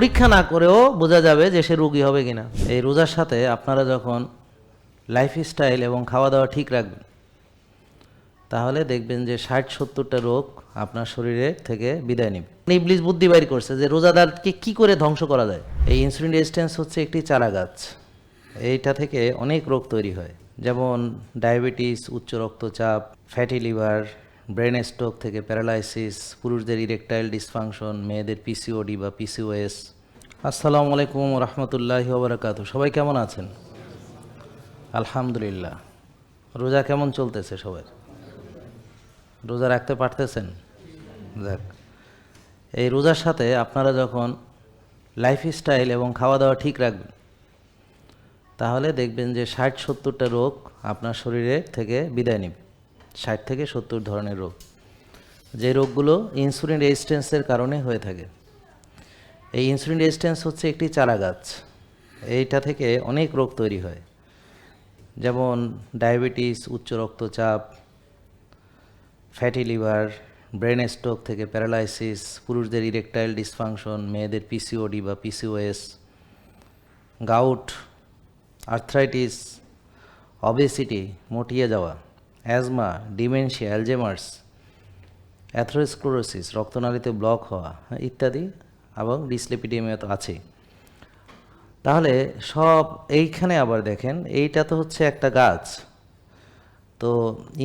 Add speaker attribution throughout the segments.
Speaker 1: পরীক্ষা না করেও বোঝা যাবে যে সে রোগী হবে কিনা। এই রোজার সাথে আপনারা যখন লাইফস্টাইল এবং খাওয়া দাওয়া ঠিক রাখবেন, তাহলে দেখবেন যে 60-70টা রোগ আপনার শরীরে থেকে বিদায় নেবে। ইবলিস বুদ্ধি বাইর করছে যে রোজাদারকে কি করে ধ্বংস করা যায়। এই ইনসুলিন রেজিস্ট্যান্স হচ্ছে একটি চারা গাছ, এইটা থেকে অনেক রোগ তৈরি হয়, যেমন ডায়াবেটিস, উচ্চ রক্তচাপ, ফ্যাটি লিভার, ব্রেন স্ট্রোক থেকে প্যারালাইসিস, পুরুষদের ইরেকটাইল ডিসফাংশন, মেয়েদের পিসিওডি বা পিসিওএস। আসসালামু আলাইকুম রহমতুল্লাহি ওয়া বারাকাতুহু। সবাই কেমন আছেন? আলহামদুলিল্লাহ। রোজা কেমন চলতেছে সবার? রোজা রাখতে পারতেছেন? যাক, এই রোজার সাথে আপনারা যখন লাইফস্টাইল এবং খাওয়া দাওয়া ঠিক রাখবেন, তাহলে দেখবেন যে 60-70টা রোগ আপনার শরীরে থেকে বিদায় নেবে। 60 থেকে 70 ধরনের রোগ, যে রোগগুলো ইনসুলিন রেজিস্ট্যান্সের কারণে হয়ে থাকে। এই ইনসুলিন রেজিস্ট্যান্স হচ্ছে একটি চারা গাছ, এইটা থেকে অনেক রোগ তৈরি হয়, যেমন ডায়াবেটিস, উচ্চ রক্তচাপ, ফ্যাটি লিভার, ব্রেন স্ট্রোক থেকে প্যারালাইসিস, পুরুষদের ইরেকটাইল ডিসফাংশন, মেয়েদের পিসিওডি বা পিসিওএস, গাউট, আর্থ্রাইটিস, অবেসিটি, মোটিয়ে যাওয়া, অ্যাজমা, ডিমেনশিয়া, অ্যালজেমার্স, অ্যাথেরোস্ক্লেরোসিস, রক্তনালীতে ব্লক হওয়া ইত্যাদি, এবং ডিসলিপিডিমিয়া তো আছেই। তাহলে সব এইখানে আবার দেখেন, এইটা তো হচ্ছে একটা গাছ। তো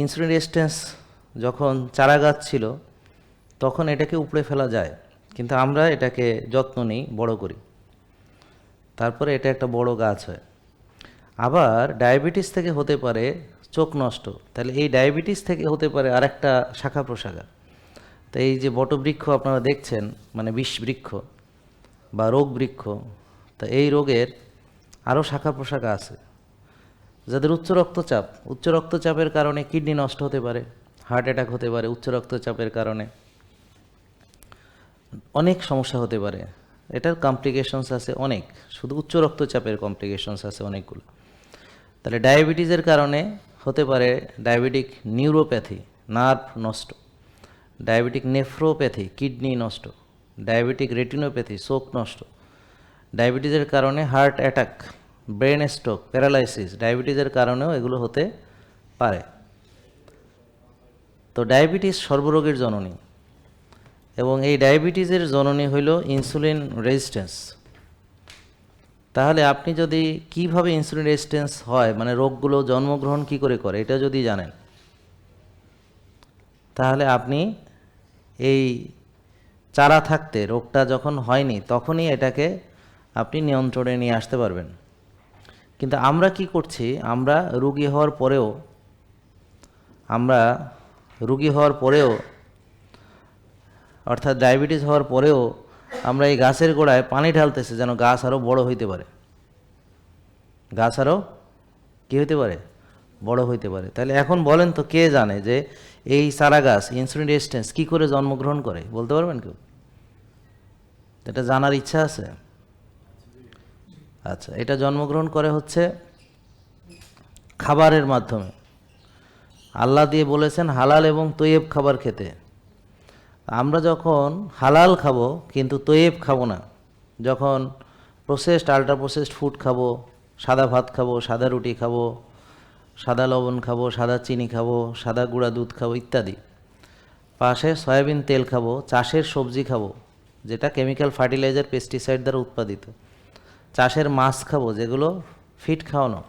Speaker 1: ইনসুলিন রেজিস্ট্যান্স যখন চারা গাছ ছিল তখন এটাকে উপড়ে ফেলা যায়, কিন্তু আমরা এটাকে যত্ন নিই, বড় করি, তারপরে এটা একটা বড় গাছ হয়। আবার ডায়াবেটিস থেকে হতে পারে চোখ নষ্ট, তাহলে এই ডায়াবেটিস থেকে হতে পারে আরেকটা শাখা প্রশাখা। তো এই যে বটবৃক্ষ আপনারা দেখছেন, মানে বিষ বৃক্ষ বা রোগ বৃক্ষ, তা এই রোগের আরও শাখা প্রশাখা আছে। যাদের উচ্চ রক্তচাপের কারণে কিডনি নষ্ট হতে পারে, হার্ট অ্যাটাক হতে পারে, উচ্চ রক্তচাপের কারণে অনেক সমস্যা হতে পারে। এটার কমপ্লিকেশনস আছে অনেক, শুধু উচ্চ রক্তচাপের কমপ্লিকেশনস আছে অনেকগুলো। তাহলে ডায়াবেটিসের কারণে হতে পারে ডায়াবেটিক নিউরোপ্যাথি, নার্ভ নষ্ট, ডায়াবেটিক নেফ্রোপ্যাথি, কিডনি নষ্ট, ডায়াবেটিক রেটিনোপ্যাথি, চোখ নষ্ট, ডায়াবেটিসের কারণে heart attack, brain stroke, paralysis, ডায়াবেটিসের কারণেও এগুলো হতে পারে। তো ডায়াবেটিস সর্বরোগের জননী, এবং এই ডায়াবেটিসের জননী হইল ইনসুলিন রেজিস্ট্যান্স। তাহলে আপনি যদি কিভাবে ইনসুলিন রেজিস্ট্যান্স হয়, মানে রোগগুলো জন্মগ্রহণ কি করে করে, এটা যদি জানেন, তাহলে আপনি এই চারা থাকতে রোগটা যখন হয়নি তখনই এটাকে আপনি নিয়ন্ত্রণে নিয়ে আসতে পারবেন। কিন্তু আমরা কি করছি, আমরা রোগী হওয়ার পরেও অর্থাৎ ডায়াবেটিস হওয়ার পরেও আমরা এই গাছের গোড়ায় পানি ঢালতেছি যেন গাছ আরও বড় হইতে পারে, গাছ আরও কী হইতে পারে, বড় হইতে পারে। তাহলে এখন বলেন তো, কে জানে যে এই চারা গাছ ইনসুলিন রেজিস্ট্যান্স কী করে জন্মগ্রহণ করে? বলতে পারবেন কেউ? এটা জানার ইচ্ছা আছে? আচ্ছা, এটা জন্মগ্রহণ করে হচ্ছে খাবারের মাধ্যমে। আল্লাহ দিয়ে বলেছেন হালাল এবং তৈয়েব খাবার খেতে। আমরা যখন হালাল খাবো কিন্তু তৈয়েব খাবো না, যখন প্রসেসড, আল্ট্রা প্রসেসড ফুড খাবো, সাদা ভাত খাবো, সাদা রুটি খাবো, সাদা লবণ খাবো, সাদা চিনি খাবো, সাদা গুঁড়া দুধ খাবো ইত্যাদি, পাশে সয়াবিন তেল খাবো, চাষের সবজি খাবো যেটা কেমিক্যাল ফার্টিলাইজার, পেস্টিসাইড দ্বারা উৎপাদিত, চাষের মাছ খাবো যেগুলো ফিট খাওয়ানো,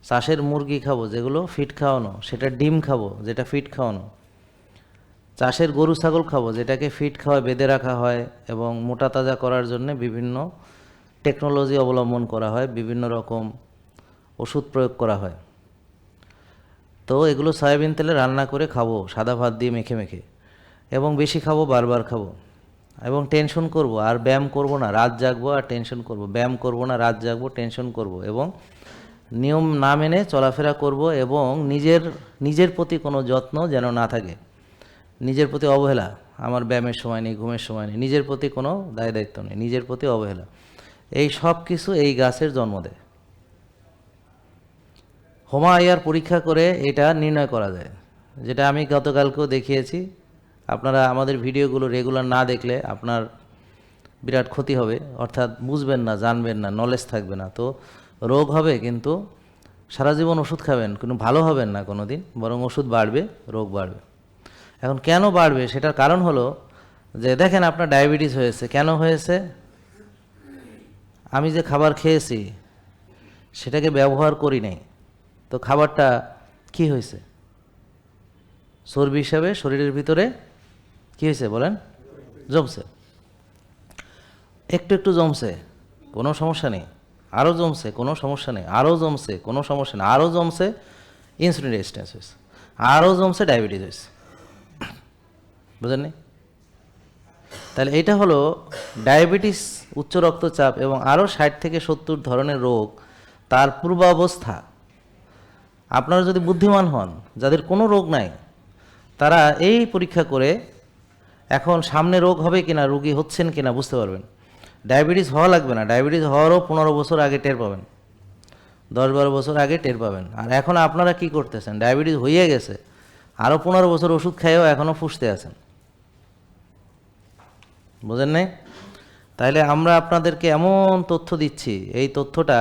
Speaker 1: চাষের মুরগি খাবো যেগুলো ফিট খাওয়ানো, সেটা ডিম খাবো যেটা ফিট খাওয়ানো, চাষের গরু ছাগল খাবো যেটাকে ফিট খাওয়ায় বেঁধে রাখা হয় এবং মোটা তাজা করার জন্য বিভিন্ন টেকনোলজি অবলম্বন করা হয়, বিভিন্ন রকম ওষুধ প্রয়োগ করা হয়। তো এগুলো সয়াবিন তেলে রান্না করে খাবো, সাদা ভাত দিয়ে মেখে মেখে, এবং বেশি খাবো, বারবার খাবো, এবং টেনশন করব আর ব্যায়াম করব না, রাত জাগবো আর টেনশন করব, ব্যায়াম করব না, রাত জাগবো, টেনশন করব, এবং নিয়ম না মেনে চলাফেরা করব, এবং নিজের প্রতি কোনো যত্ন যেন না থাকে, নিজের প্রতি অবহেলা, আমার ব্যায়ামের সময় নেই, ঘুমের সময় নেই, নিজের প্রতি কোনো দায়িত্ব নেই, নিজের প্রতি অবহেলা, এই সব কিছু এই গাছের জন্ম দেয়। হোমায়ার পরীক্ষা করে এটা নির্ণয় করা যায়, যেটা আমি গতকালকেও দেখিয়েছি। আপনারা আমাদের ভিডিওগুলো রেগুলার না দেখলে আপনার বিরাট ক্ষতি হবে, অর্থাৎ বুঝবেন না, জানবেন না, নলেজ থাকবে না, তো রোগ হবে, কিন্তু সারা জীবন ওষুধ খাবেন, কিন্তু ভালো হবেন না কোনো দিন, বরং ওষুধ বাড়বে, রোগ বাড়বে। এখন কেন বাড়বে সেটার কারণ হলো যে দেখেন আপনার ডায়াবেটিস হয়েছে, কেন হয়েছে? আমি যে খাবার খেয়েছি সেটাকে ব্যবহার করি নাই, তো খাবারটা কি হয়েছে? চর্বি হিসাবে শরীরের ভিতরে কি হয়েছে বলেন? জমছে। একটু একটু জমছে, কোনো সমস্যা নেই। আরও জমছে, কোনো সমস্যা নেই। আরও জমছে, কোনো সমস্যা নেই। আরও জমছে, ইনসুলিন রেজিস্ট্যান্স হয়েছে। আরও জমছে, ডায়াবেটিস হয়েছে। বুঝেননি? তাহলে এটা হলো ডায়াবেটিস, উচ্চ রক্তচাপ এবং আরও 60 থেকে 70 ধরনের রোগ, তার পূর্বাবস্থা। আপনারা যদি বুদ্ধিমান হন, যাদের কোনো রোগ নাই, তারা এই পরীক্ষা করে এখন সামনে রোগ হবে কিনা, রোগী হচ্ছেন কিনা বুঝতে পারবেন। ডায়াবেটিস হওয়া লাগবে না, ডায়াবেটিস হওয়ারও 15 বছর আগে টের পাবেন, 10-12 বছর আগে টের পাবেন। আর এখন আপনারা কি করতেছেন? ডায়াবেটিস হয়ে গেছে, আরও 15 বছর ওষুধ খাইয়েও এখনও ফুসতে আছেন। বুঝেন নাই? তাইলে আমরা আপনাদেরকে এমন তথ্য দিচ্ছি, এই তথ্যটা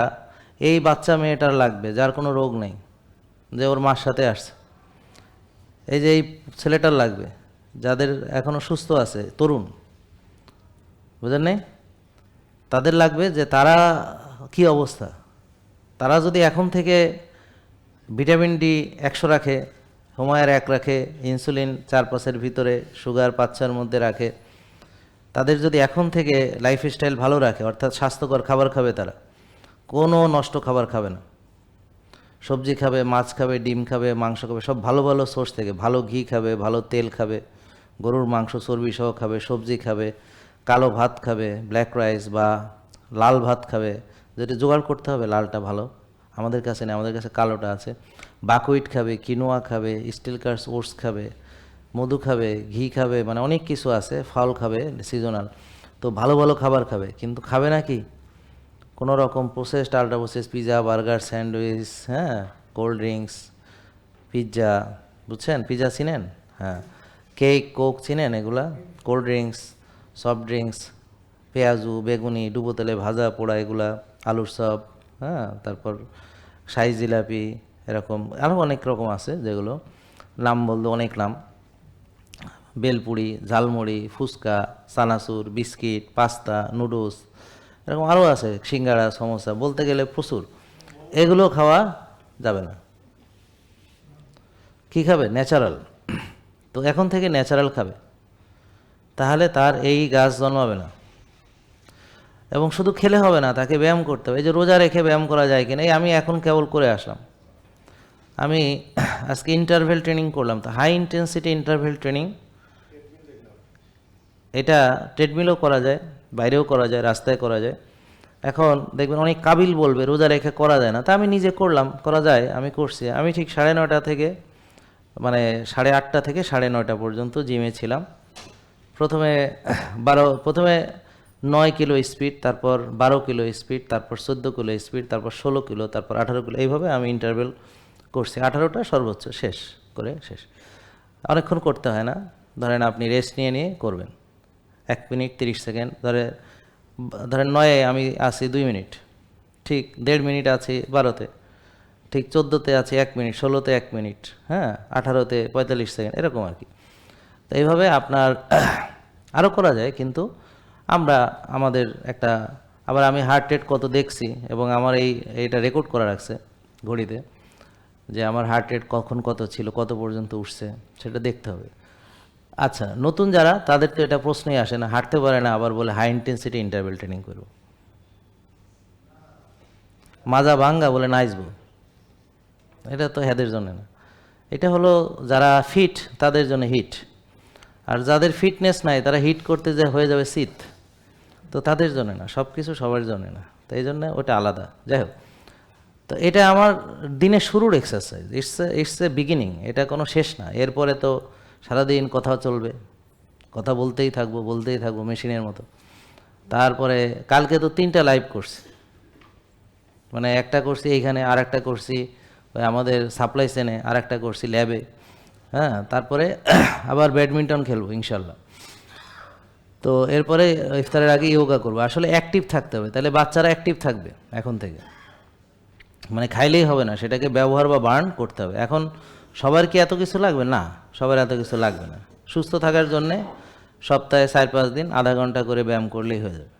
Speaker 1: এই বাচ্চা মেয়েটার লাগবে যার কোনো রোগ নেই, যে ওর মার সাথে আসছে। এই যে এই ছেলেটার লাগবে যাদের এখনও সুস্থ আছে, তরুণ। বুঝেন নাই? তাদের লাগবে যে তারা কি অবস্থা। তারা যদি এখন থেকে ভিটামিন ডি 100 রাখে, হোমায়ার 1 রাখে, ইনসুলিন 4-5-এর ভিতরে, সুগার 5-6-এর মধ্যে রাখে, তাদের যদি এখন থেকে লাইফস্টাইল ভালো রাখে, অর্থাৎ স্বাস্থ্যকর খাবার খাবে, তারা কোনো নষ্ট খাবার খাবে না, সবজি খাবে, মাছ খাবে, ডিম খাবে, মাংস খাবে, সব ভালো ভালো সোর্স থেকে, ভালো ঘি খাবে, ভালো তেল খাবে, গরুর মাংস চর্বি সহ খাবে, সবজি খাবে, কালো ভাত খাবে, ব্ল্যাক রাইস বা লাল ভাত খাবে, যেটা জোগাড় করতে হবে লালটা ভালো, আমাদের কাছে নেই, আমাদের কাছে কালোটা আছে। বাকহুইট খাবে, কিনোয়া খাবে, স্টিল কার্স ওটস খাবে, মধু খাবে, ঘি খাবে, মানে অনেক কিছু আছে, ফল খাবে সিজনাল। তো ভালো ভালো খাবার খাবে, কিন্তু খাবে না কি কোনো রকম processed, ultra process, pizza, burger, sandwich, হ্যাঁ, কোল্ড ড্রিঙ্কস, পিৎজা, বুঝছেন? পিৎজা চিনেন? হ্যাঁ, কেক, কোক চিনেন? এগুলা কোল্ড ড্রিঙ্কস, সফট ড্রিঙ্কস, পেঁয়াজু, বেগুনি, ডুবো তেলে ভাজা পোড়া, এগুলা, আলুর চপ, হ্যাঁ, তারপর শাহি জিলাপি, এরকম আরও অনেক রকম আছে, যেগুলো নাম বলতে অনেক নাম, বেলপুরি, ঝালমুড়ি, ফুচকা, চানাচুর, বিস্কিট, পাস্তা, নুডলস, এরকম আরও আছে, সিঙ্গাড়া, সমোসা, বলতে গেলে প্রচুর। এগুলো খাওয়া যাবে না। কি খাবে? ন্যাচারাল। তো এখন থেকে ন্যাচারাল খাবে, তাহলে তার এই গাছ জন্মাবে না। এবং শুধু খেলে হবে না, তাকে ব্যায়াম করতে হবে। এই যে রোজা রেখে ব্যায়াম করা যায় কিনা, এই আমি এখন কেবল করে আসলাম। আমি আজকে ইন্টারভেল ট্রেনিং করলাম, তো হাই ইন্টেন্সিটি ইন্টারভেল ট্রেনিং, এটা ট্রেডমিলও করা যায়, বাইরেও করা যায়, রাস্তায় করা যায়। এখন দেখবেন অনেক কাবিল বলবে রোজা রেখে করা যায় না, তা আমি নিজে করলাম, করা যায়, আমি করছি। আমি ঠিক 9:30 থেকে, মানে 8:30 থেকে 9:30 পর্যন্ত জিমে ছিলাম। প্রথমে 9 কিলো স্পিড, তারপর 12 কিলো স্পিড, তারপর 14 কিলো স্পিড, তারপর 16 কিলো, তারপর 18 কিলো, এইভাবে আমি ইন্টারভেল করছি। 18টা সর্বোচ্চ শেষ করে শেষ। অনেকক্ষণ করতে হয় না, ধরেন আপনি রেস্ট নিয়ে নিয়ে করবেন। 1 মিনিট 30 সেকেন্ড, ধরেন 9-এ আমি আছি 2 মিনিট, ঠিক 1.5 মিনিট আছি 12-তে, ঠিক 14-তে আছি 1 মিনিট, 16-তে 1 মিনিট, হ্যাঁ, 18-তে 45 সেকেন্ড, এরকম আর কি। তো এইভাবে আপনার আরও করা যায়, কিন্তু আমরা আমাদের একটা, আবার আমি হার্ট রেট কত দেখছি, এবং আমার এইটা রেকর্ড করা রাখছে ঘড়িতে, যে আমার হার্ট রেট কখন কত ছিল, কত পর্যন্ত উঠছে, সেটা দেখতে হবে। আচ্ছা, নতুন যারা, তাদের তো এটা প্রশ্নই আসে না, হাঁটতে পারে না, আবার বলে হাই ইন্টেন্সিটি ইন্টারভেল ট্রেনিং করব, মাজা ভাঙ্গা বলে নাচবো, এটা তো হেদের জন্য না। এটা হলো যারা ফিট তাদের জন্য হিট, আর যাদের ফিটনেস নাই তারা হিট করতে যে হয়ে যাবে শীত, তো তাদের জন্য না, সব কিছু সবার জন্য না, তো এই জন্য ওটা আলাদা। যাই হোক, তো এটা আমার দিনের শুরুর এক্সারসাইজ, ইটস এ বিগিনিং, এটা কোনো শেষ না। এরপরে তো সারাদিন কথা চলবে, কথা বলতেই থাকবো মেশিনের মতো। তারপরে কালকে তো 3টা লাইভ করছি, মানে একটা করছি এইখানে, আর একটা করছি ওই আমাদের সাপ্লাই চেনে, আর একটা করছি ল্যাবে, হ্যাঁ, তারপরে আবার ব্যাডমিন্টন খেলবো ইনশাল্লাহ। তো এরপরে ইফতারের আগে ইয়োগা করবো। আসলে অ্যাক্টিভ থাকতে হবে, তাহলে বাচ্চারা অ্যাক্টিভ থাকবে এখন থেকে। মানে খাইলেই হবে না, সেটাকে ব্যবহার বা বার্ন করতে হবে। এখন সবার কি এত কিছু লাগবে? না, সবার এত কিছু লাগবে না। সুস্থ থাকার জন্যে সপ্তাহে 4-5 দিন আধা ঘন্টা করে ব্যায়াম করলেই হয়ে যাবে,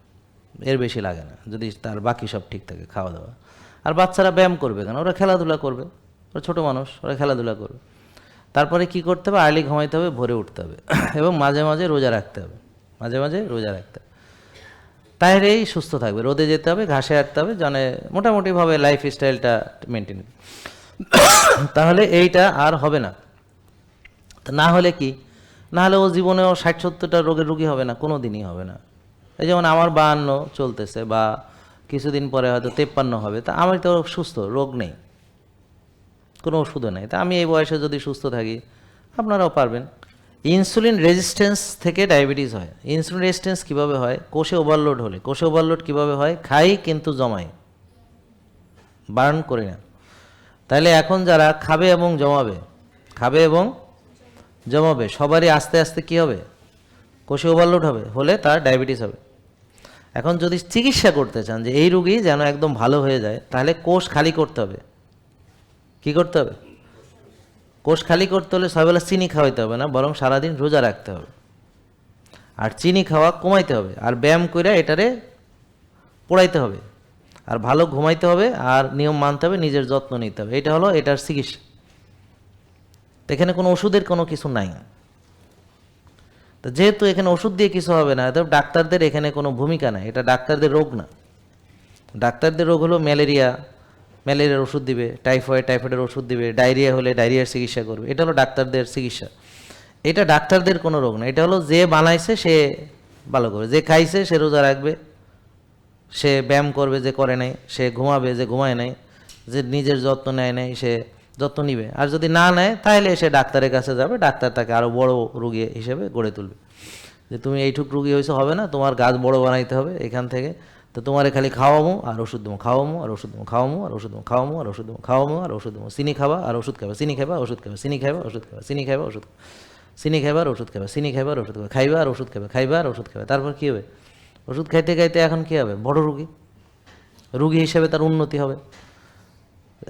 Speaker 1: এর বেশি লাগে না, যদি তার বাকি সব ঠিক থাকে, খাওয়া দাওয়া। আর বাচ্চারা ব্যায়াম করবে কেন? ওরা খেলাধুলা করবে, ওরা ছোটো মানুষ, ওরা খেলাধুলা করবে। তারপরে কি করতে হবে? আর্লি ঘুমাইতে হবে, ভোরে উঠতে হবে এবং মাঝে মাঝে রোজা রাখতে হবে, মাঝে মাঝে রোজা রাখতে হবে। তাহলেই সুস্থ থাকবে। রোদে যেতে হবে, ঘাসে হাঁটতে হবে, জানে মোটামুটিভাবে লাইফ স্টাইলটা মেনটেন, তাহলে এইটা আর হবে না। তা না হলে কি? না হলে ও জীবনেও 60-70টা রোগের রুগী হবে না, কোনো দিনই হবে না। এই যেমন আমার 52 চলতেছে, বা কিছুদিন পরে হয়তো 53 হবে, তা আমি তো সুস্থ, রোগ নেই, কোনো ওষুধও নেই। তা আমি এই বয়সে যদি সুস্থ থাকি, আপনারাও পারবেন। ইনসুলিন রেজিস্ট্যান্স থেকে ডায়াবেটিস হয়। ইনসুলিন রেজিস্ট্যান্স কীভাবে হয়? কোষে ওভারলোড হলে। কোষে ওভারলোড কীভাবে হয়? খাই কিন্তু জমাই, বার্ন করি না। তাহলে এখন যারা খাবে এবং জমাবে, খাবে এবং জমাবে, সবারই আস্তে আস্তে কী হবে? কোষে ওভারলোড হবে, হলে তার ডায়াবেটিস হবে। এখন যদি চিকিৎসা করতে চান যে এই রুগী যেন একদম ভালো হয়ে যায়, তাহলে কোষ খালি করতে হবে। কি করতে হবে? কোষ খালি করতে হলে সকালবেলা চিনি খাওয়াইতে হবে না, বরং সারাদিন রোজা রাখতে হবে, আর চিনি খাওয়া কমাইতে হবে, আর ব্যায়াম করে এটারে পোড়াইতে হবে, আর ভালো ঘুমাইতে হবে, আর নিয়ম মানতে হবে, নিজের যত্ন নিতে হবে। এটা হলো এটার চিকিৎসা। এখানে কোনো ওষুধের কোনো কিছু নাই। তো যেহেতু এখানে ওষুধ দিয়ে কিছু হবে না, তো ডাক্তারদের এখানে কোনো ভূমিকা নাই। এটা ডাক্তারদের রোগ না। ডাক্তারদের রোগ হলো ম্যালেরিয়া, ম্যালেরিয়ার ওষুধ দিবে, টাইফয়েডের ওষুধ দিবে, ডায়রিয়া হলে ডায়রিয়ার চিকিৎসা করবে। এটা হলো ডাক্তারদের চিকিৎসা। এটা ডাক্তারদের কোনো রোগ না। এটা হলো যে বানাইছে সে ভালো করবে, যে খাইছে সে রোজা রাখবে, সে ব্যায়াম করবে যে করে নাই, সে ঘুমাবে যে ঘুমায় নাই, যে নিজের যত্ন নেয় নাই সে যত্ন নিবে। আর যদি না নেয় তাহলে সে ডাক্তারের কাছে যাবে, ডাক্তার তাকে আরও বড় রুগী হিসেবে গড়ে তুলবে, যে তুমি এইটুক রুগী হয়েছে হবে না, তোমার গাছ বড় বানাইতে হবে এখান থেকে। তো তোমারে খালি খাওয়ামো আর ওষুধ দেবো, খাওয়ামো আর ওষুধ দেবো, খাওয়ামো আর ওষুধ দেবো, খাওয়ামো আর ওষুধ দেবো, খাওয়ামো আর ওষুধ দেবো, চিনি খাবা আর ওষুধ খাবা, চিনি খাবা ওষুধ খাবা, চিনি খাবা ওষুধ খাবা, চিনি খাবা ওষুধ, চিনি খাবার ওষুধ খাবা, চিনি খাবার ওষুধ খাবা, খাইবা আর ওষুধ খাবে, খাইবা আর ওষুধ খাবে। তারপর কী হবে? ওষুধ খাইতে খাইতে এখন কী হবে? বড় রুগী হিসেবে তার উন্নতি হবে।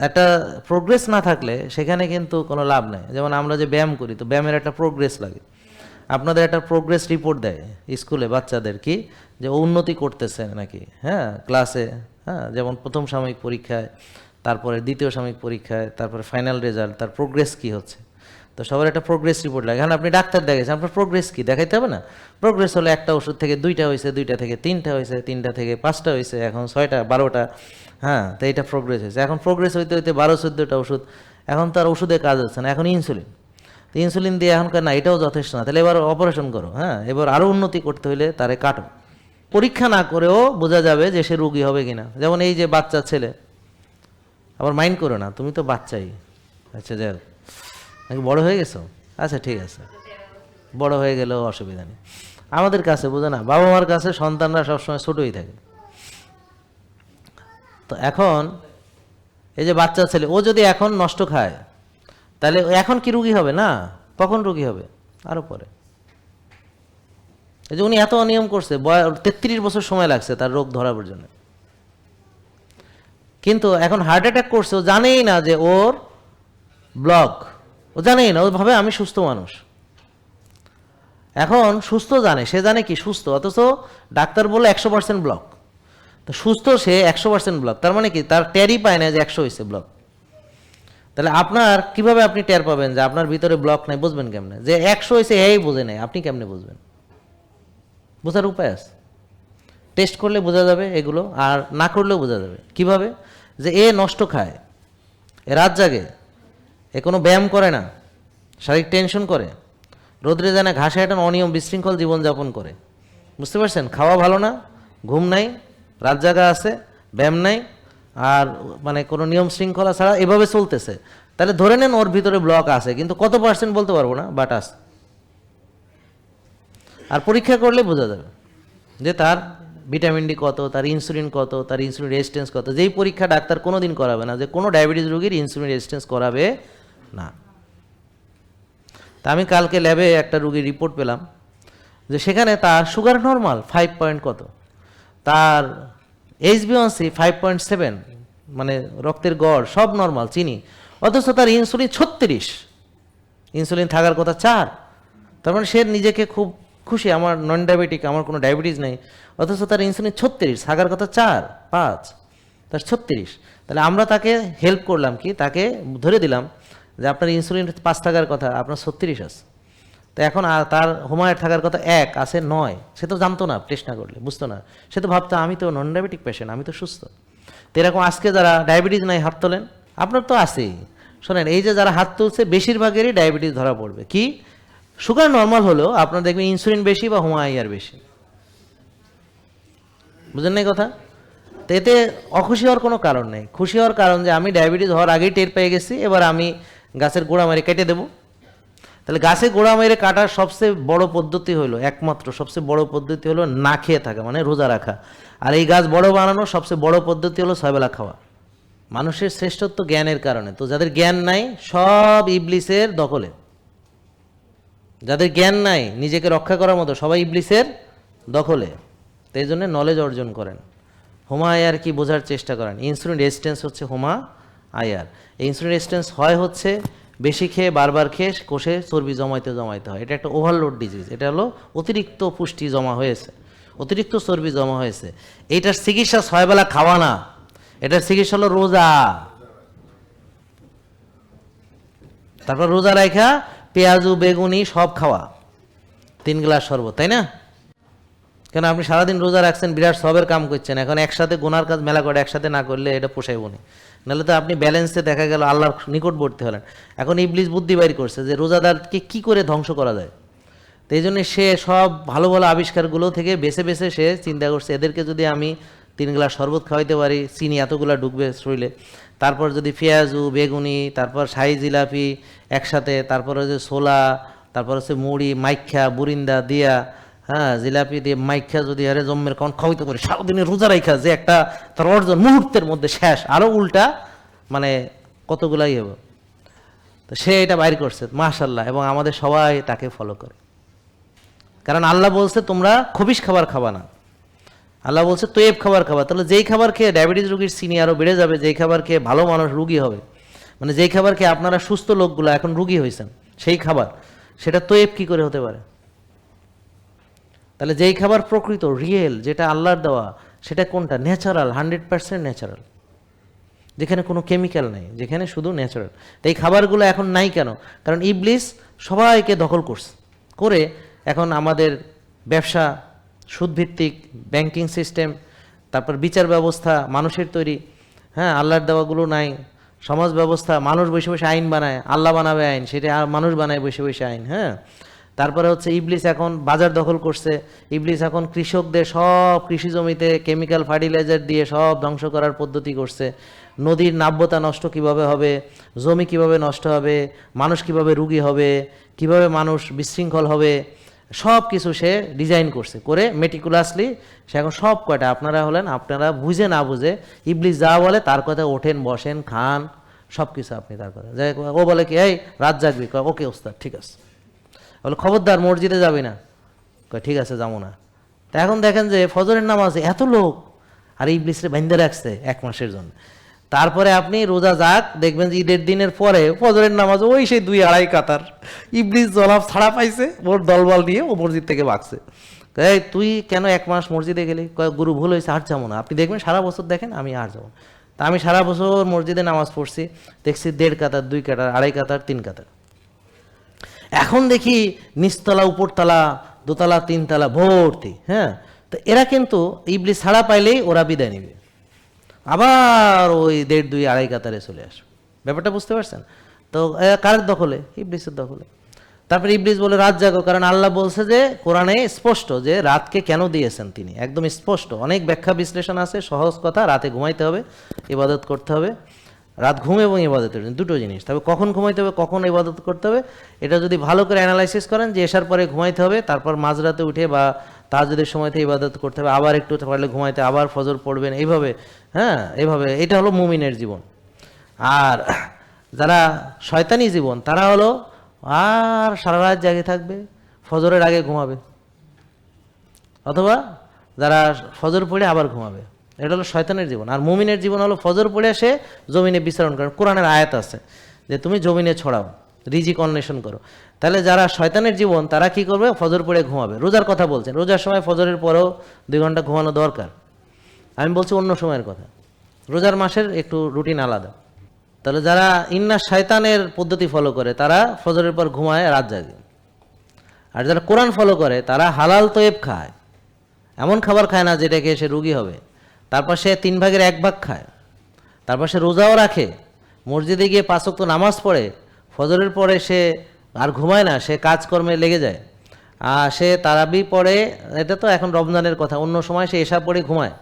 Speaker 1: একটা প্রোগ্রেস না থাকলে সেখানে কিন্তু কোনো লাভ নেই। যেমন আমরা যে ব্যায়াম করি, তো ব্যায়ামের একটা প্রোগ্রেস লাগে। আপনাদের একটা প্রোগ্রেস রিপোর্ট দেয় স্কুলে বাচ্চাদের, কি যে উন্নতি করতেছে নাকি, হ্যাঁ, ক্লাসে, হ্যাঁ, যেমন প্রথম সাময়িক পরীক্ষায়, তারপরে দ্বিতীয় সাময়িক পরীক্ষায়, তারপরে ফাইনাল রেজাল্ট, তার প্রোগ্রেস কী হচ্ছে। তো সবার একটা প্রোগ্রেস রিপোর্ট লাগে। এখন আপনি ডাক্তার দেখাইছেন, আপনার প্রোগ্রেস কী দেখাইতে হবে না? প্রোগ্রেস হলো একটা ওষুধ থেকে 2টা হয়েছে, 2টা থেকে 3টা হয়েছে, 3টা থেকে 5টা হয়েছে, এখন 6টা 12টা, হ্যাঁ, তো এইটা প্রোগ্রেস হয়েছে। এখন প্রোগ্রেস হইতে হইতে 12-14টা ওষুধ, এখন তো আর ওষুধে কাজ হচ্ছে না, এখন ইনসুলিন। তো ইনসুলিন দিয়ে এখনকার না, এটাও যথেষ্ট না, তাহলে এবার অপারেশন করো, হ্যাঁ, এবার আরও উন্নতি করতে হইলে তারে কাটো। পরীক্ষা না করেও বোঝা যাবে যে সে রোগী হবে কিনা। যেমন এই যে বাচ্চা ছেলে, আবার মাইন্ড করো না, তুমি তো বাচ্চাই, আচ্ছা যাই হোক, নাকি বড় হয়ে গেছো? আচ্ছা ঠিক আছে, বড় হয়ে গেলেও অসুবিধা নেই। আমাদের কাছে বোঝে না, বাবা মার কাছে সন্তানরা সবসময় ছোটই থাকে। তো এখন এই যে বাচ্চা ছেলে, ও যদি এখন নষ্ট খায়, তাহলে এখন কি রুগী হবে না? কখন রুগী হবে? আরও পরে। এই যে উনি এত অনিয়ম করছে, 33 বছর সময় লাগছে তার রোগ ধরার জন্য, কিন্তু এখন হার্ট অ্যাটাক করছে, ও জানেই না যে ওর ব্লক, ও জানেই না, ও ভাবে আমি সুস্থ মানুষ। এখন সুস্থ জানে, সে জানে কি সুস্থ, অথচ ডাক্তার বলে 100% ব্লক। তো সুস্থ সে 100% ব্লক, তার মানে কি তার টেরই পায় না যে 100 হয়েছে ব্লক। তাহলে আপনার কিভাবে আপনি টের পাবেন যে আপনার ভিতরে ব্লক নাই? বুঝবেন কেমনে যে 100 হয়েছে? এই বোঝে নাই, আপনি কেমনে বুঝবেন? বোঝার উপায় আছে, টেস্ট করলে বোঝা যাবে এগুলো, আর না করলেও বোঝা যাবে। কিভাবে? যে এ নষ্ট খায়, এ রাত জাগে, এ কোনো ব্যায়াম করে না, শারীরিক টেনশন করে, রোদ্রে যায় না, ঘাসে একটা অনিয়ম বিশৃঙ্খল জীবনযাপন করে। বুঝতে পারছেন? খাওয়া ভালো না, ঘুম নাই, রাত জাগা আছে, ব্যায়াম নাই, আর মানে কোনো নিয়ম শৃঙ্খলা ছাড়া এভাবে চলতেছে, তাহলে ধরে নেন ওর ভিতরে ব্লক আছে, কিন্তু কত % বলতে পারবো না, বাট আছে। আর পরীক্ষা করলে বোঝা যাবে যে তার ভিটামিন ডি কত, তার ইনসুলিন কত, তার ইনসুলিন রেজিস্ট্যান্স কত। যেই পরীক্ষা ডাক্তার কোনো দিন করাবে না, যে কোনো ডায়াবেটিস রোগীর ইনসুলিন রেজিস্ট্যান্স করাবে না। তা আমি কালকে ল্যাবে একটা রুগীর রিপোর্ট পেলাম, যে সেখানে তার সুগার নর্মাল 5 পয়েন্ট কত, তার HbA1c 5.7, মানে রক্তের গড় সব নর্মাল, চিনি, অথচ তার ইনসুলিন 36, ইনসুলিন থাকার কথা 4। তার মানে সে নিজেকে খুব খুশি, আমার নন ডায়াবেটিক, আমার কোনো ডায়াবেটিস নেই, অথচ তার ইনসুলিন 36, থাকার কথা 4 5, তার 36। তাহলে আমরা তাকে হেল্প করলাম কি, তাকে ধরে দিলাম যে আপনার ইনসুলিন 5 থাকার কথা, আপনার 36 আছে। তো এখন তার হুমায়ুর থাকার কথা 1 আছে 9, সে তো জানতো না, টেস্ট না করলে বুঝতো না, সে তো ভাবতো আমি তো নন ডায়াবেটিক পেশেন্ট, আমি তো সুস্থ। তো এরকম আজকে যারা ডায়াবেটিস নাই হাত তোলেন, আপনার তো আছেই। শোনেন, এই যে যারা হাত তুলছে বেশিরভাগেরই ডায়াবেটিস ধরা পড়বে। কি, সুগার নর্মাল হলেও আপনার দেখবেন ইনসুলিন বেশি বা হুমায়ুর বেশি। বুঝলেন না এই কথা? তো এতে অখুশি হওয়ার কোনো কারণ নেই, খুশি হওয়ার কারণ যে আমি ডায়াবেটিস হওয়ার আগেই টের পেয়ে গেছি, এবার আমি গাছের গোড়া মেরে কেটে দেবো। তাহলে গাছে গোড়া মেরে কাটার সবচেয়ে বড় পদ্ধতি হলো, একমাত্র সবচেয়ে বড় পদ্ধতি হলো না খেয়ে থাকা, মানে রোজা রাখা। আর এই গাছ বড় বানানোর সবচেয়ে বড় পদ্ধতি হলো 6 বেলা খাওয়া। মানুষের শ্রেষ্ঠত্ব জ্ঞানের কারণে। তো যাদের জ্ঞান নাই সব ইবলিসের দখলে, যাদের জ্ঞান নাই নিজেকে রক্ষা করার মতো সবাই ইবলিসের দখলে। তো এই জন্য নলেজ অর্জন করেন, হোমা আয়ার কি বোঝার চেষ্টা করেন। ইনসুলিন রেজিস্ট্যান্স হচ্ছে হোমা আয়ার। এই ইনসুলিন রেজিস্ট্যান্স হচ্ছে বেশি খেয়ে বারবার খেয়ে কোষে চর্বি জমাইতে হয়। এটা একটা ওভারলোড ডিজিজ, এটা হলো অতিরিক্ত পুষ্টি জমা হয়েছে, অতিরিক্ত চর্বি জমা হয়েছে। এইটার চিকিৎসা 6 বেলা খাওয়া না, এটার চিকিৎসা হলো রোজা। তারপর রোজা রাখা পেঁয়াজু বেগুনি সব খাওয়া, 3 গ্লাস শরবত, তাই না? কেন আপনি সারাদিন রোজা রাখছেন, বিরাট সবের কাম করছেন, এখন একসাথে গুনার কাজ মেলা করে একসাথে না করলে এটা পোষাইব না। নাহলে তো আপনি ব্যালেন্সে দেখা গেল আল্লাহর নিকটবর্তী হলেন। এখন ইবলিস বুদ্ধি বাইর করছে যে রোজাদারকে কি করে ধ্বংস করা যায়। তো এই জন্য সে সব ভালো ভালো আবিষ্কারগুলো থেকে বেছে বেছে সে চিন্তা করছে, এদেরকে যদি আমি 3 গ্লাস শরবত খাওয়াইতে পারি, চিনি এতগুলা ঢুকবে শরীরে, তারপর যদি পেঁয়াজু বেগুনি, তারপর শাহি জিলাপি একসাথে, তারপর হচ্ছে ছোলা, তারপর হচ্ছে মুড়ি মাইখা বুরিন্দা দিয়া, হ্যাঁ জিলাপি দিয়ে মাইখা যদি আরে জম্মের কারণ খাওয়াইতে পারি, সারাদিনে রোজা রাইখা যে একটা তার অর্জন মুহূর্তের মধ্যে শেষ, আরও উল্টা মানে কতগুলাই হবে। তো সে এটা বাইর করছে মাশাল্লাহ, এবং আমাদের সবাই তাকে ফলো করে। কারণ আল্লাহ বলছে তোমরা খবিশ খাবার খাবা না, আল্লাহ বলছে তৈব খাবার খাবা। তাহলে যেই খাবার খেয়ে ডায়াবেটিস রোগীর চিনি আরও বেড়ে যাবে, যেই খাবার খেয়ে ভালো মানুষ রুগী হবে, মানে যেই খাবার খেয়ে আপনারা সুস্থ লোকগুলো এখন রুগী হয়েছেন, সেই খাবার, সেটা তৈব কি করে হতে পারে? তাহলে যেই খাবার প্রকৃত রিয়েল, যেটা আল্লাহর দেওয়া, সেটা কোনটা? ন্যাচারাল, 100% ন্যাচারাল, যেখানে কোনো কেমিক্যাল নেই, যেখানে শুধু ন্যাচারাল। তো এই খাবারগুলো এখন নাই কেন? কারণ ইবলিস সবাইকে দখল করছে, করে এখন আমাদের ব্যবসা, সুদভিত্তিক ব্যাংকিং সিস্টেম, তারপর বিচার ব্যবস্থা মানুষের তৈরি, হ্যাঁ আল্লাহর দেওয়াগুলো নাই, সমাজ ব্যবস্থা মানুষ বসে বসে আইন বানায়, আল্লাহ বানাবে আইন, সেটা আর মানুষ বানায় বসে বসে আইন, হ্যাঁ। তারপরে হচ্ছে ইবলিস এখন বাজার দখল করছে, ইবলিস এখন কৃষকদের সব কৃষি জমিতে কেমিক্যাল ফার্টিলাইজার দিয়ে সব ধ্বংস করার পদ্ধতি করছে। নদীর নাব্যতা নষ্ট কিভাবে হবে, জমি কিভাবে নষ্ট হবে, মানুষ কিভাবে রুগী হবে, কিভাবে মানুষ বিশৃঙ্খল হবে, সব কিছু সে ডিজাইন করছে, করে মেটিকুলাসলি সে এখন সব কয়টা আপনারা হলেন, আপনারা বুঝে না বুঝে ইবলিস যা বলে তার কথা ওঠেন বসেন খান সব কিছু আপনি তার কথা। যাই ও বলে কি এই রাত জাগবি, ওকে ওস্তাদ ঠিক আছে, বলে খবরদার মসজিদে যাবি না, ঠিক আছে যাবো না। তা এখন দেখেন যে ফজরের নামাজে এত লোক, আর ইবলিসরে বাঁধে রাখছে 1 মাসের জন্য। তারপরে আপনি রোজা যাক, দেখবেন যে ঈদের দিনের পরে ফজরের নামাজ ওই সেই 2-2.5 কাতার, ইবলিস জলাপ ছাড়া পাইছে, ওর দলবল নিয়ে ও মসজিদ থেকে ভাগছে। এই তুই কেন 1 মাস মসজিদে গেলি? গুরু ভুল হয়েছে, আর যাবো না। আপনি দেখবেন সারা বছর দেখেন আমি আর যাবো। তা আমি সারা বছর মসজিদে নামাজ পড়ছি, দেখছি 1.5 কাতার 2 কাতার 2.5 কাতার 3 কাতার। এখন দেখি নিচতলা উপরতলা দোতলা 3 তলা ভর্তি, হ্যাঁ। তো এরা কিন্তু ইবলিস ছাড়া পাইলেই ওরা বিদায় নেবে, আবার ওই 1.5 2 2.5 কাতারে চলে আসবে। ব্যাপারটা বুঝতে পারছেন? তো কার দখলে? ইবলিসের দখলে। তারপরে ইবলিস বলে রাত জাগো, কারণ আল্লাহ বলছে যে কোরআনে স্পষ্ট যে রাতকে কেন দিয়েছেন তিনি, একদম স্পষ্ট, অনেক ব্যাখ্যা বিশ্লেষণ আছে, সহজ কথা, রাতে ঘুমাইতে হবে, ইবাদত করতে হবে। রাত ঘুম এবং ইবাদতের দুটো জিনিস, তবে কখন ঘুমাইতে হবে কখন ইবাদত করতে হবে এটা যদি ভালো করে অ্যানালাইসিস করেন যে এশার পরে ঘুমাইতে হবে, তারপর মাঝরাতে উঠে বা তাহাজ্জুদের সময়তে ইবাদত করতে হবে, আবার একটু পারলে ঘুমাইতে, আবার ফজর পড়বেন, এইভাবে, হ্যাঁ এইভাবে। এটা হলো মুমিনের জীবন। আর যারা শয়তানি জীবন, তারা হলো আর সারা রাত জাগে থাকবে, ফজরের আগে ঘুমাবে, অথবা যারা ফজর পড়ে আবার ঘুমাবে। এটা হলো শয়তানের জীবন। আর মুমিনের জীবন হলো ফজর পড়ে সে জমিনে বিচরণ করে। কোরআনের আয়াত আছে যে তুমি জমিনে ছড়াও, রিজিক অন্বেষণ করো। তাহলে যারা শয়তানের জীবন তারা কি করবে? ফজর পড়ে ঘুমাবে। রোজার কথা বলছেন, রোজার সময় ফজরের পরেও 2 ঘন্টা ঘুমানো দরকার। আমি বলছি অন্য সময়ের কথা, রোজার মাসের একটু রুটিন আলাদা। তাহলে যারা ইন্না শয়তানের পদ্ধতি ফলো করে তারা ফজরের পর ঘুমায়, রাত জাগে। আর যারা কোরআন ফলো করে তারা হালাল তয়েব খায়, এমন খাবার খায় না যেটা খেয়ে সে রোগী হবে। তারপর সে 3 ভাগের 1 ভাগ খায়, তারপর সে রোজাও রাখে, মসজিদে গিয়ে 5 ওয়াক্ত নামাজ পড়ে, ফজরের পরে সে আর ঘুমায় না, সে কাজকর্মে লেগে যায়। আর সে তারাবি পড়ে, এটা তো এখন রমজানের কথা, অন্য সময় সে এশা পড়ে ঘুমায়,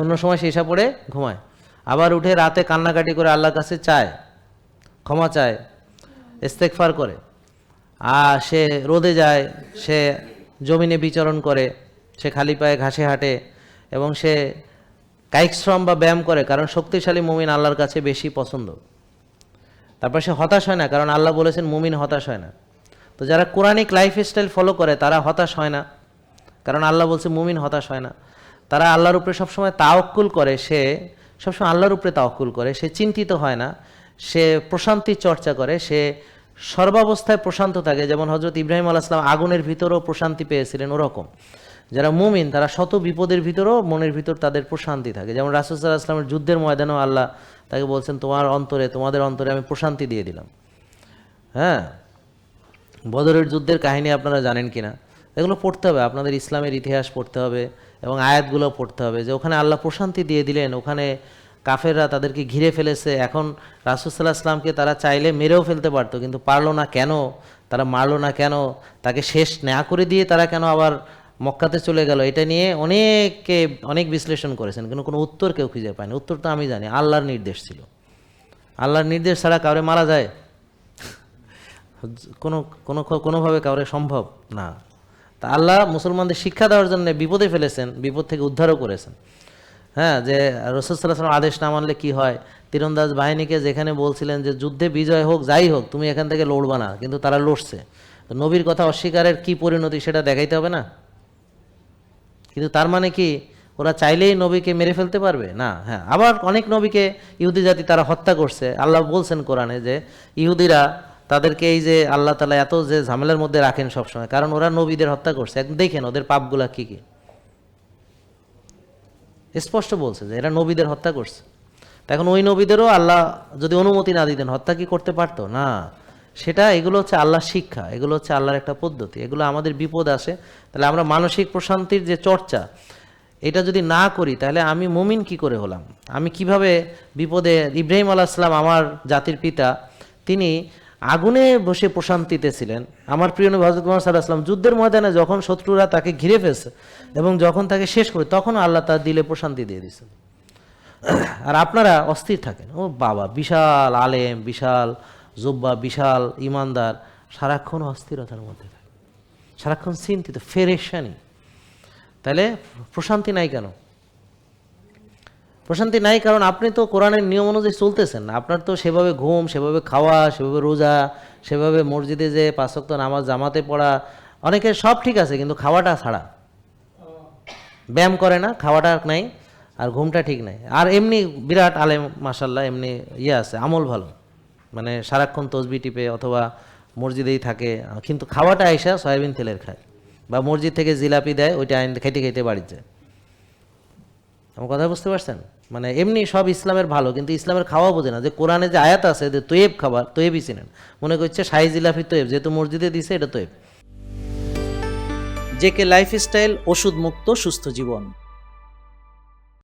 Speaker 1: অন্য সময় সে এশা পড়ে ঘুমায়, আবার উঠে রাতে কান্নাকাটি করে আল্লাহর কাছে চায়, ক্ষমা চায়, ইস্তেগফার করে। আর সে রোদে যায়, সে জমিনে বিচরণ করে, সে খালি পায়ে ঘাসে হাঁটে এবং সে কায়িক শ্রম বা ব্যায়াম করে, কারণ শক্তিশালী মুমিন আল্লাহর কাছে বেশি পছন্দ। তারপর সে হতাশ হয় না, কারণ আল্লাহ বলেছেন মুমিন হতাশ হয় না। তো যারা কোরআনিক লাইফস্টাইল ফলো করে তারা হতাশ হয় না, কারণ আল্লাহ বলছে মুমিন হতাশ হয় না। তারা আল্লাহর উপরে সবসময় তাওয়াক্কুল করে, সে সবসময় আল্লাহর উপরে তাওয়াক্কুল করে, সে চিন্তিত হয় না, সে প্রশান্তির চর্চা করে, সে সর্বাবস্থায় প্রশান্ত থাকে। যেমন হজরত ইব্রাহিম আলাইহিস সালাম আগুনের ভিতরেও প্রশান্তি পেয়েছিলেন, ওরকম যারা মুমিন তারা শত বিপদের ভিতরেও মনের ভিতর তাদের প্রশান্তি থাকে। যেমন রাসূল সাল্লাল্লাহু আলাইহি ওয়াসাল্লামের যুদ্ধের ময়দানেও আল্লাহ তাকে বলছেন তোমার অন্তরে, তোমাদের অন্তরে আমি প্রশান্তি দিয়ে দিলাম। হ্যাঁ, বদরের যুদ্ধের কাহিনী আপনারা জানেন কিনা, এগুলো পড়তে হবে, আপনাদের ইসলামের ইতিহাস পড়তে হবে এবং আয়াতগুলো পড়তে হবে, যে ওখানে আল্লাহ প্রশান্তি দিয়ে দিলেন। ওখানে কাফেররা তাদেরকে ঘিরে ফেলেছে, এখন রাসূল সাল্লাল্লাহু আলাইহি ওয়াসাল্লামকে তারা চাইলে মেরেও ফেলতে পারতো, কিন্তু পারলো না কেন? তারা মারলো না কেন? তাকে শেষ না করে দিয়ে তারা কেন আবার মক্কাতে চলে গেল? এটা নিয়ে অনেকে অনেক বিশ্লেষণ করেছেন, কিন্তু কোনো উত্তর কেউ খুঁজে পায়নি। উত্তর তো আমি জানি, আল্লাহর নির্দেশ ছিল। আল্লাহর নির্দেশ ছাড়া কাউরে মারা যায়? কোনোভাবে কাউরে সম্ভব না। তা আল্লাহ মুসলমানদের শিক্ষা দেওয়ার জন্য বিপদে ফেলেছেন, বিপদ থেকে উদ্ধারও করেছেন। হ্যাঁ, যে রাসূল সাল্লাল্লাহু আলাইহি ওয়াসাল্লাম আদেশ না মানলে কি হয়, তীরন্দাজ বাহিনীকে যেখানে বলছিলেন যে যুদ্ধে বিজয় হোক যাই হোক তুমি এখান থেকে লড়বা না, কিন্তু তারা লড়ছে। তো নবীর কথা অস্বীকারের কি পরিণতি সেটা দেখাইতে হবে না? কিন্তু তার মানে কি ওরা চাইলেই নবীকে মেরে ফেলতে পারবে না? হ্যাঁ, আবার অনেক নবীকে ইহুদি জাতি তারা হত্যা করছে। আল্লাহ বলছেন কোরআনে যে ইহুদিরা তাদেরকে এই যে আল্লাহ তাআলা এত যে ঝামেলার মধ্যে রাখেন সবসময়, কারণ ওরা নবীদের হত্যা করছে। একদম দেখেন ওদের পাপগুলা কি কি, স্পষ্ট বলছে যে এরা নবীদের হত্যা করছে। এখন ওই নবীদেরও আল্লাহ যদি অনুমতি না দিতেন হত্যা কি করতে পারতো না? সেটা এগুলো হচ্ছে আল্লাহর শিক্ষা, এগুলো হচ্ছে আল্লাহর একটা পদ্ধতি। এগুলো আমাদের বিপদ আসে, তাহলে আমরা মানসিক প্রশান্তির যে চর্চা এটা যদি না করি তাহলে আমি মুমিন কি করে হলাম? আমি কিভাবে বিপদে? ইব্রাহিম আলাইহিস সালাম আমার জাতির পিতা, তিনি আগুনে বসে প্রশান্তিতে ছিলেন। আমার প্রিয় নবী হযরত মুহাম্মদ সাল্লাল্লাহু আলাইহি ওয়াসাল্লাম যুদ্ধের ময়দানে যখন শত্রুরা তাকে ঘিরে ফেলছে এবং যখন তাকে শেষ করে, তখন আল্লাহ তার দিলে প্রশান্তি দিয়ে দিয়েছেন। আর আপনারা অস্থির থাকেন, ও বাবা বিশাল আলেম, বিশাল জুব্বা, বিশাল ইমানদার, সারাক্ষণ অস্থিরতার মধ্যে থাকে, সারাক্ষণ চিন্তিত, ফেরেশানি। তাহলে প্রশান্তি নাই কেন? প্রশান্তি নাই কারণ আপনি তো কোরআনের নিয়ম অনুযায়ী চলতেছেন না। আপনার তো সেভাবে ঘুম, সেভাবে খাওয়া, সেভাবে রোজা, সেভাবে মসজিদে যে 5 ওয়াক্ত নামাজ জামাতে পড়া, অনেকের সব ঠিক আছে কিন্তু খাওয়াটা ছাড়া, ব্যায়াম করে না, খাওয়াটা নাই, আর ঘুমটা ঠিক নাই। আর এমনি বিরাট আলেম মাশাআল্লাহ, এমনি আছে, আমল ভালো, মানে সারাক্ষণ তসবি টিপে অথবা মসজিদেই থাকে, কিন্তু খাওয়াটা আইসা সয়াবিন তেলের খায় বা মসজিদ থেকে জিলাপি দেয়, ওইটা খাইতে খাইতে বাড়িতে যায়। আমার কথা বুঝতে পারছেন? মানে এমনি সব ইসলামের ভালো, কিন্তু ইসলামের খাওয়া বোঝে না। যে কোরআনে যে আয়াত আছে যে তৈব খাবার, তৈবই চিনেন, মনে করছে শাহী জিলাপি তৈব, যেহেতু মসজিদে দিছে এটা তৈব।
Speaker 2: জেকে লাইফস্টাইল, ওষুধ মুক্ত সুস্থ জীবন।